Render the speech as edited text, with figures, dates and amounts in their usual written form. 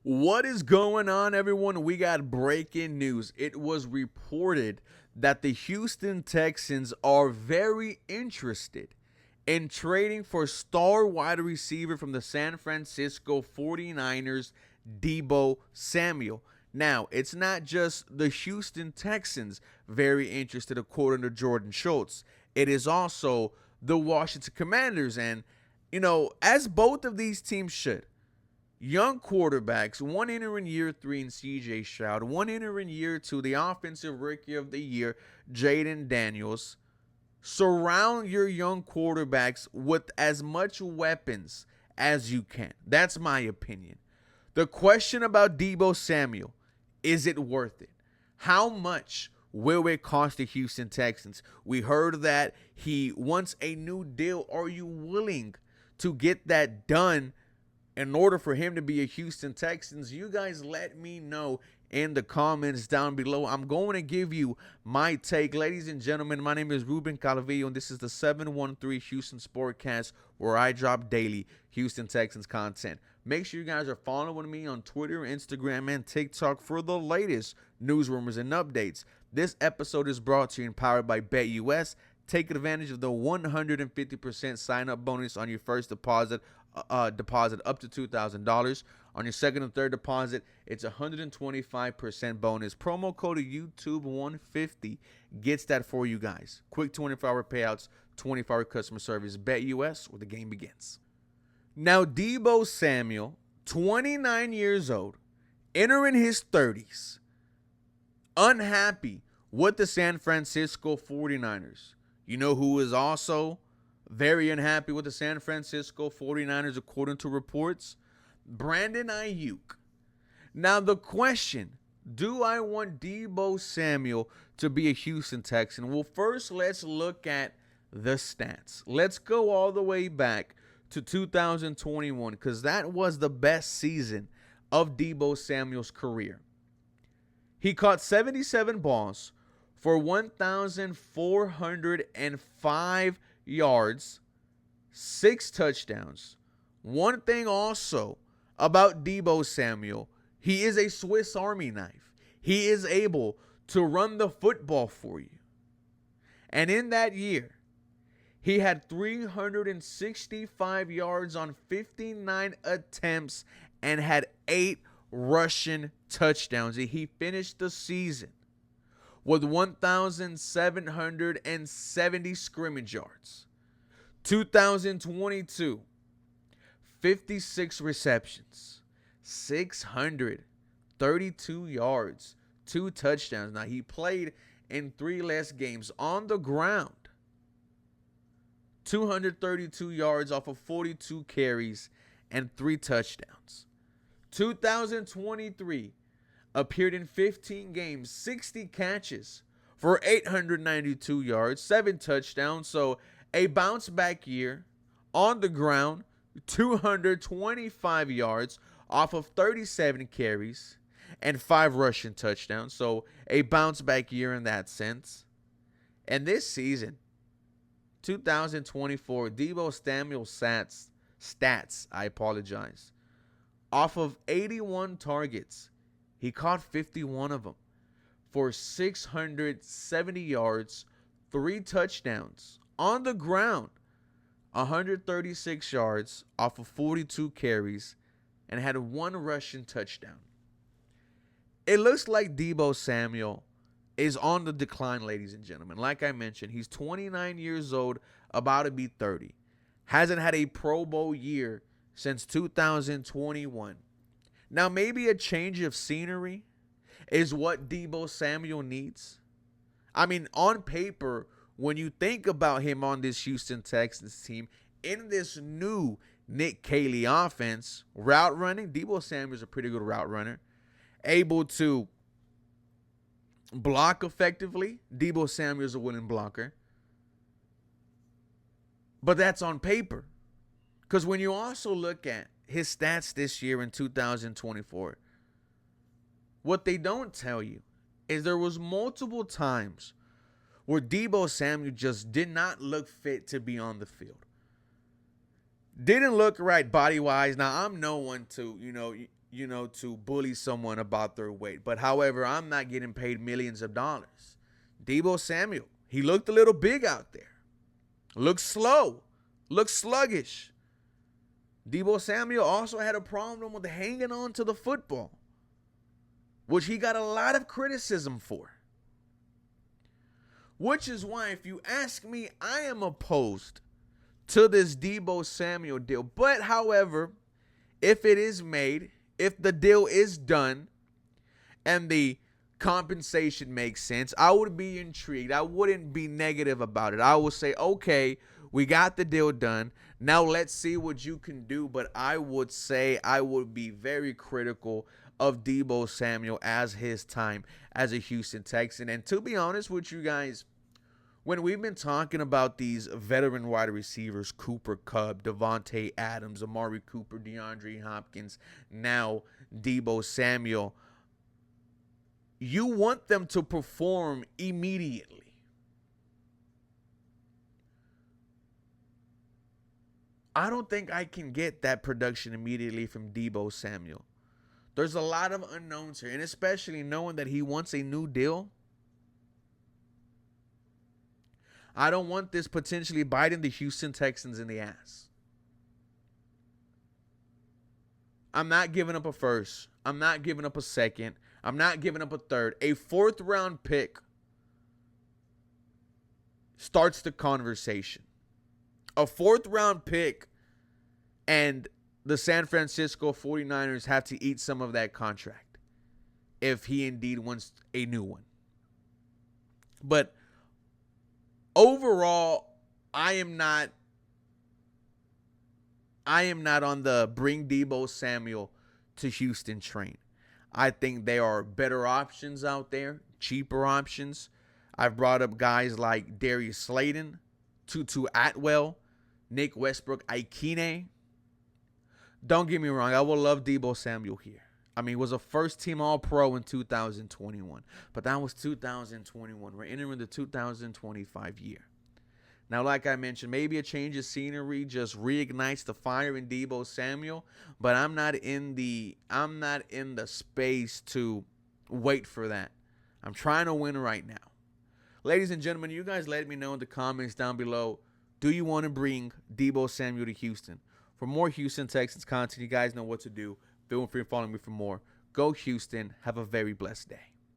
What is going on, everyone? We got breaking news. It was reported that the Houston Texans are very interested in trading for star wide receiver from the San Francisco 49ers, DEEBO Samuel. Now, it's not just the Houston Texans very interested, according to Jordan Schultz. It is also the Washington Commanders. And, as both of these teams should, young quarterbacks, one entering year 3 in CJ Stroud, one entering year 2, the offensive rookie of the year, Jaden Daniels. Surround your young quarterbacks with as much weapons as you can. That's my opinion. The question about DEEBO Samuel, is it worth it? How much will it cost the Houston Texans? We heard that he wants a new deal. Are you willing to get that done in order for him to be a Houston Texans? You guys let me know in the comments down below. I'm going to give you my take. Ladies and gentlemen, my name is Ruben Calvillo, and this is the 713 Houston Sportcast, where I drop daily Houston Texans content. Make sure you guys are following me on Twitter, Instagram, and TikTok for the latest news, rumors, and updates. This episode is brought to you and powered by BetUS. Take advantage of the 150% sign-up bonus on your first deposit up to $2,000. On your second and third deposit, it's 125% bonus. Promo code YouTube150 gets that for you guys. Quick 24-hour payouts, 24-hour customer service. BetUS, where the game begins. Now, DEEBO Samuel, 29 years old, entering his 30s, unhappy with the San Francisco 49ers. You know who is also very unhappy with the San Francisco 49ers, according to reports? Brandon Ayuk. Now, the question, do I want DEEBO Samuel to be a Houston Texan? Well, first, let's look at the stats. Let's go all the way back to 2021, because that was the best season of DEEBO Samuel's career. He caught 77 balls for 1,405 yards, 6 touchdowns. One thing also about DEEBO Samuel, he is a Swiss Army knife. He is able to run the football for you. And in that year, he had 365 yards on 59 attempts and had 8 rushing touchdowns. He finished the season with 1,770 scrimmage yards. 2022, 56 receptions, 632 yards, 2 touchdowns. Now, he played in 3 less games on the ground. 232 yards off of 42 carries and 3 touchdowns. 2023, appeared in 15 games, 60 catches for 892 yards, 7 touchdowns. So a bounce back year on the ground, 225 yards off of 37 carries and 5 rushing touchdowns. So a bounce back year in that sense. And this season, 2024, DEEBO Samuel stats, off of 81 targets, he caught 51 of them for 670 yards, 3 touchdowns. On the ground, 136 yards off of 42 carries and had 1 rushing touchdown. It looks like DEEBO Samuel is on the decline, ladies and gentlemen. Like I mentioned, he's 29 years old, about to be 30. Hasn't had a Pro Bowl year since 2021. Now, maybe a change of scenery is what DEEBO Samuel needs. I mean, on paper, when you think about him on this Houston Texans team, in this new Nick Caley offense, route running, DEEBO Samuel is a pretty good route runner. Able to block effectively. DEEBO Samuel is a winning blocker. But that's on paper. Because when you also look at his stats this year in 2024, what they don't tell you is there was multiple times where DEEBO Samuel just did not look fit to be on the field. Didn't look right body-wise. Now, I'm no one to, to bully someone about their weight. But however, I'm not getting paid millions of dollars. DEEBO Samuel, he looked a little big out there. Looked slow. Looked sluggish. DEEBO Samuel also had a problem with hanging on to the football, which he got a lot of criticism for. Which is why, if you ask me, I am opposed to this DEEBO Samuel deal. But however, if it is made, if the deal is done, and the compensation makes sense, I would be intrigued. I wouldn't be negative about it. I would say, okay, we got the deal done. Now let's see what you can do. But I would say I would be very critical of DEEBO Samuel as his time as a Houston Texan. And to be honest with you guys, when we've been talking about these veteran wide receivers, Cooper Kupp, Devontae Adams, Amari Cooper, DeAndre Hopkins, now DEEBO Samuel, you want them to perform immediately. I don't think I can get that production immediately from DEEBO Samuel. There's a lot of unknowns here, and especially knowing that he wants a new deal. I don't want this potentially biting the Houston Texans in the ass. I'm not giving up a first. I'm not giving up a second. I'm not giving up a third. A fourth round pick starts the conversation. A fourth round pick, and the San Francisco 49ers have to eat some of that contract if he indeed wants a new one. But overall, I am not on the bring DEEBO Samuel to Houston train. I think there are better options out there, cheaper options. I've brought up guys like Darius Slayton, Tutu Atwell, Nick Westbrook-Ikine. Don't get me wrong, I will love DEEBO Samuel here. I mean, he was a first-team All-Pro in 2021, but that was 2021. We're entering the 2025 year. Now, like I mentioned, maybe a change of scenery just reignites the fire in DEEBO Samuel, but I'm not in the space to wait for that. I'm trying to win right now. Ladies and gentlemen, you guys let me know in the comments down below, do you want to bring DEEBO Samuel to Houston? For more Houston Texans content, you guys know what to do. Feel free to follow me for more. Go Houston. Have a very blessed day.